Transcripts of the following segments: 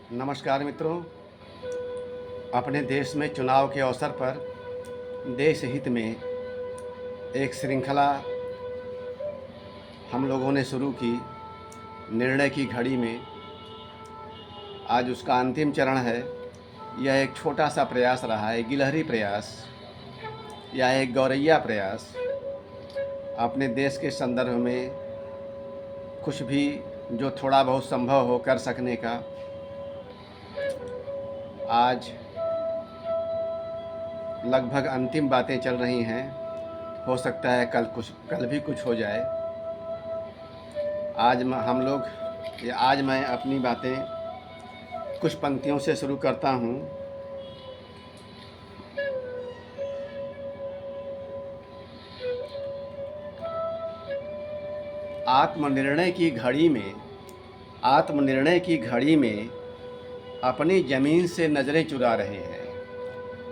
नमस्कार मित्रों। अपने देश में चुनाव के अवसर पर देश हित में एक श्रृंखला हम लोगों ने शुरू की। निर्णय की घड़ी में आज उसका अंतिम चरण है। यह एक छोटा सा प्रयास रहा है, गिलहरी प्रयास या एक गौरैया प्रयास, अपने देश के संदर्भ में कुछ भी जो थोड़ा बहुत संभव हो कर सकने का। आज लगभग अंतिम बातें चल रही हैं। हो सकता है कल भी कुछ हो जाए। आज मैं अपनी बातें कुछ पंक्तियों से शुरू करता हूँ। आत्मनिर्णय की घड़ी में अपनी ज़मीन से नज़रें चुरा रहे हैं।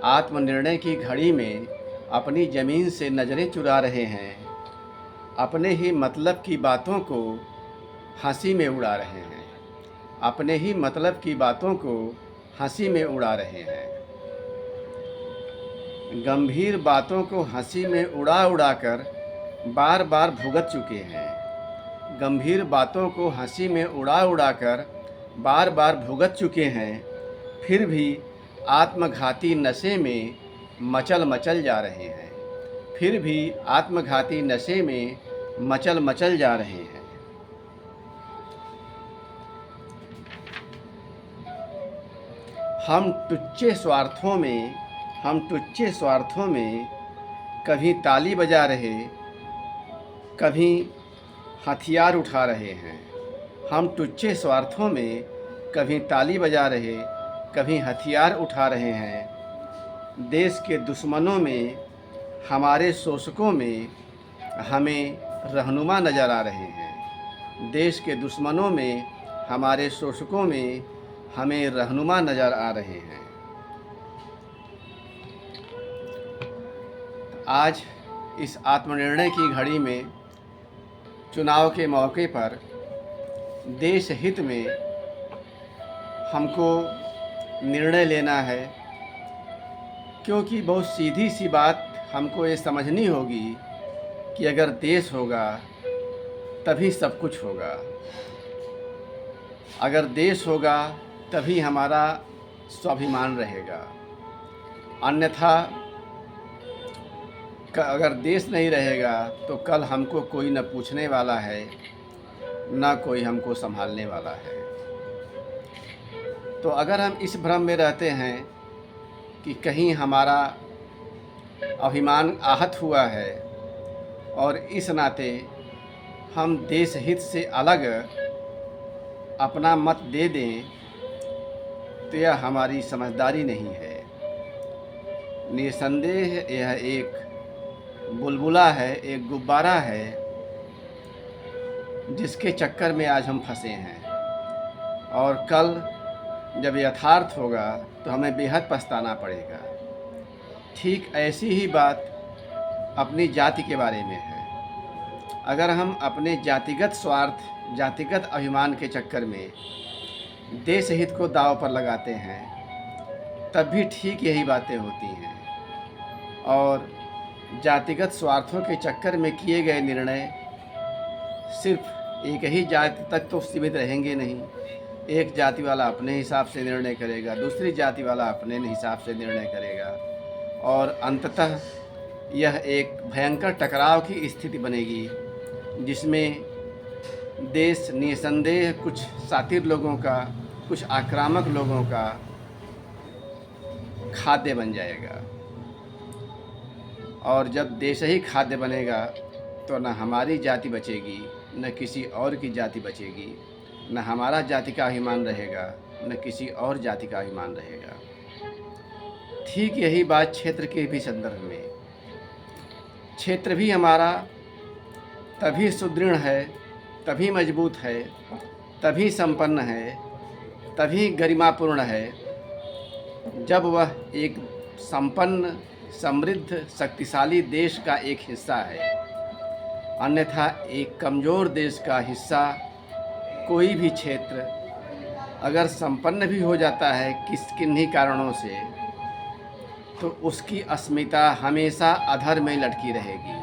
आत्मनिर्णय की घड़ी में अपनी ज़मीन से नज़रें चुरा रहे हैं। अपने ही मतलब की बातों को हंसी में उड़ा रहे हैं। अपने ही मतलब की बातों को हंसी में उड़ा रहे हैं। गंभीर बातों को हंसी में उड़ा कर बार बार भुगत चुके हैं। गंभीर बातों को हंसी में उड़ा कर बार बार भुगत चुके हैं। फिर भी आत्मघाती नशे में मचल जा रहे हैं। फिर भी आत्मघाती नशे में मचल जा रहे हैं। हम टुच्चे स्वार्थों में कभी ताली बजा रहे, कभी हथियार उठा रहे हैं। हम टुच्चे स्वार्थों में कभी ताली बजा रहे, कभी हथियार उठा रहे हैं। देश के दुश्मनों में, हमारे शोषकों में हमें रहनुमा नज़र आ रहे हैं। देश के दुश्मनों में, हमारे शोषकों में हमें रहनुमा नज़र आ रहे हैं। आज इस आत्मनिर्णय की घड़ी में, चुनाव के मौके पर देश हित में हमको निर्णय लेना है, क्योंकि बहुत सीधी सी बात हमको ये समझनी होगी कि अगर देश होगा तभी सब कुछ होगा। अगर देश होगा तभी हमारा स्वाभिमान रहेगा। अन्यथा अगर देश नहीं रहेगा तो कल हमको कोई न पूछने वाला है, ना कोई हमको संभालने वाला है। तो अगर हम इस भ्रम में रहते हैं कि कहीं हमारा अभिमान आहत हुआ है और इस नाते हम देश हित से अलग अपना मत दे दें, तो यह हमारी समझदारी नहीं है। निसंदेह यह एक बुलबुला है, एक गुब्बारा है जिसके चक्कर में आज हम फंसे हैं। और कल जब यथार्थ होगा तो हमें बेहद पछताना पड़ेगा। ठीक ऐसी ही बात अपनी जाति के बारे में है। अगर हम अपने जातिगत स्वार्थ, जातिगत अभिमान के चक्कर में देश हित को दांव पर लगाते हैं, तब भी ठीक यही बातें होती हैं। और जातिगत स्वार्थों के चक्कर में किए गए निर्णय सिर्फ एक ही जाति तक तो सीमित रहेंगे नहीं। एक जाति वाला अपने हिसाब से निर्णय करेगा, दूसरी जाति वाला अपने हिसाब से निर्णय करेगा, और अंततः यह एक भयंकर टकराव की स्थिति बनेगी, जिसमें देश निसंदेह कुछ शातिर लोगों का, कुछ आक्रामक लोगों का खाद्य बन जाएगा। और जब देश ही खाद्य बनेगा तो न हमारी जाति बचेगी, न किसी और की जाति बचेगी। न हमारा जाति का अभिमान रहेगा, न किसी और जाति का अभिमान रहेगा। ठीक यही बात क्षेत्र के भी संदर्भ में। क्षेत्र भी हमारा तभी सुदृढ़ है, तभी मजबूत है, तभी संपन्न है, तभी गरिमापूर्ण है, जब वह एक संपन्न, समृद्ध, शक्तिशाली देश का एक हिस्सा है। अन्यथा एक कमज़ोर देश का हिस्सा कोई भी क्षेत्र अगर संपन्न भी हो जाता है किन्हीं कारणों से, तो उसकी अस्मिता हमेशा अधर में लटकी रहेगी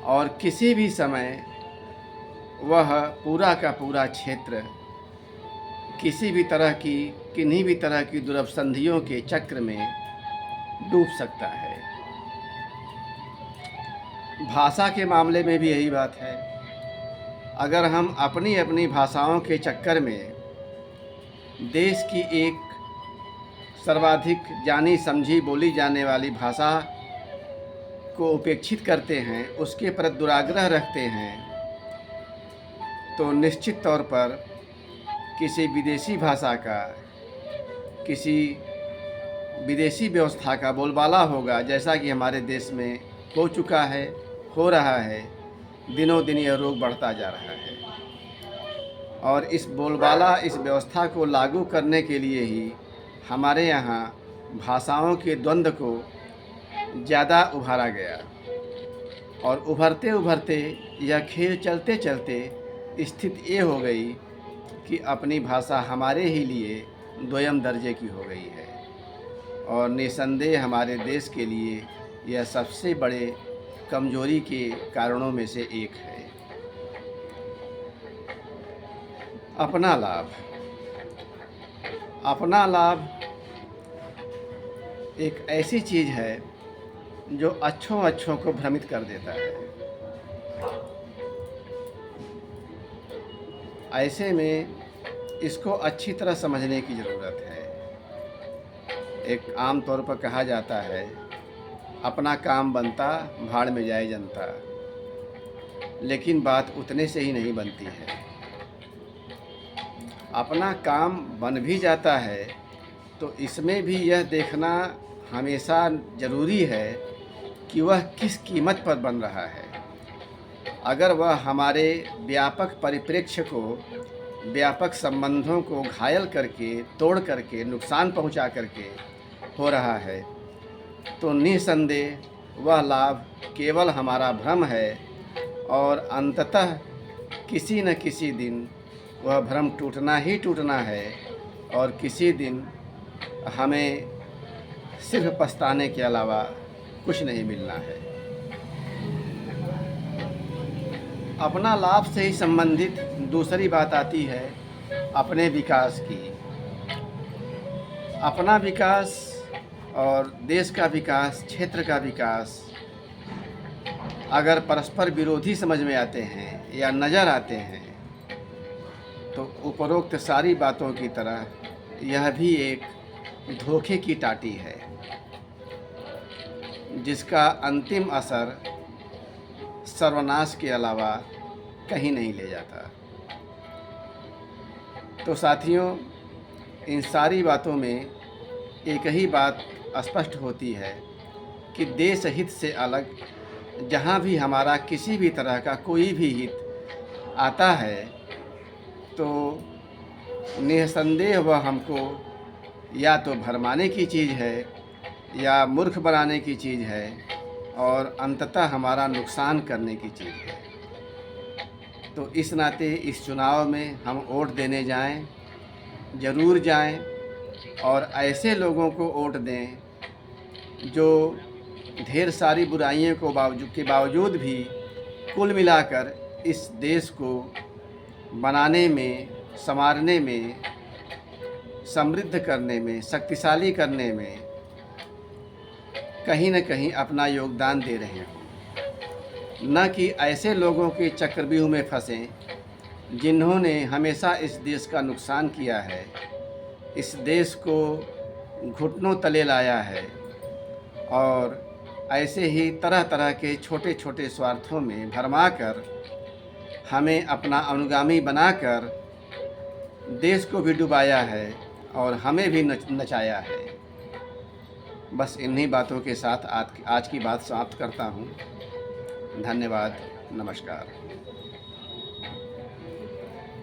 और किसी भी समय वह पूरा का पूरा क्षेत्र किन्हीं भी तरह की दुरपसंधियों के चक्र में डूब सकता है। भाषा के मामले में भी यही बात है। अगर हम अपनी अपनी भाषाओं के चक्कर में देश की एक सर्वाधिक जानी समझी बोली जाने वाली भाषा को उपेक्षित करते हैं, उसके प्रति दुराग्रह रखते हैं, तो निश्चित तौर पर किसी विदेशी भाषा का, किसी विदेशी व्यवस्था का बोलबाला होगा, जैसा कि हमारे देश में हो चुका है, हो रहा है। दिनों दिन यह रोग बढ़ता जा रहा है और इस बोलबाला, इस व्यवस्था को लागू करने के लिए ही हमारे यहाँ भाषाओं के द्वंद्व को ज़्यादा उभारा गया और उभरते उभरते यह खेल चलते चलते स्थिति ये हो गई कि अपनी भाषा हमारे ही लिए दोयम दर्जे की हो गई है और निसंदेह हमारे देश के लिए यह सबसे बड़े कमजोरी के कारणों में से एक है। अपना लाभ। अपना लाभ एक ऐसी चीज़ है जो अच्छों को भ्रमित कर देता है। ऐसे में इसको अच्छी तरह समझने की ज़रूरत है। एक आम तौर पर कहा जाता है, अपना काम बनता भाड़ में जाए जनता, लेकिन बात उतने से ही नहीं बनती है। अपना काम बन भी जाता है तो इसमें भी यह देखना हमेशा ज़रूरी है कि वह किस कीमत पर बन रहा है। अगर वह हमारे व्यापक परिप्रेक्ष्य को, व्यापक संबंधों को घायल करके, तोड़ करके, नुकसान पहुंचा करके हो रहा है, तो निसंदेह वह लाभ केवल हमारा भ्रम है और अंततः किसी न किसी दिन वह भ्रम टूटना ही टूटना है और किसी दिन हमें सिर्फ पछताने के अलावा कुछ नहीं मिलना है। अपना लाभ से ही संबंधित दूसरी बात आती है अपने विकास की। अपना विकास और देश का विकास, क्षेत्र का विकास अगर परस्पर विरोधी समझ में आते हैं या नज़र आते हैं, तो उपरोक्त सारी बातों की तरह यह भी एक धोखे की टाटी है, जिसका अंतिम असर सर्वनाश के अलावा कहीं नहीं ले जाता। तो साथियों, इन सारी बातों में एक ही बात स्पष्ट होती है कि देश हित से अलग जहाँ भी हमारा किसी भी तरह का कोई भी हित आता है, तो निसंदेह वह हमको या तो भरमाने की चीज़ है या मूर्ख बनाने की चीज़ है और अंततः हमारा नुकसान करने की चीज़ है। तो इस नाते इस चुनाव में हम वोट देने जाएं, ज़रूर जाएं और ऐसे लोगों को वोट दें जो ढेर सारी बुराइयों के बावजूद भी कुल मिलाकर इस देश को बनाने में, संवारने में, समृद्ध करने में, शक्तिशाली करने में कहीं न कहीं अपना योगदान दे रहे हों, न कि ऐसे लोगों के चक्रव्यूह में फंसें जिन्होंने हमेशा इस देश का नुकसान किया है, इस देश को घुटनों तले लाया है और ऐसे ही तरह तरह के छोटे छोटे स्वार्थों में भरमाकर हमें अपना अनुगामी बनाकर देश को भी डुबाया है और हमें भी नचाया है। बस इन्हीं बातों के साथ आज की बात समाप्त करता हूँ। धन्यवाद, नमस्कार।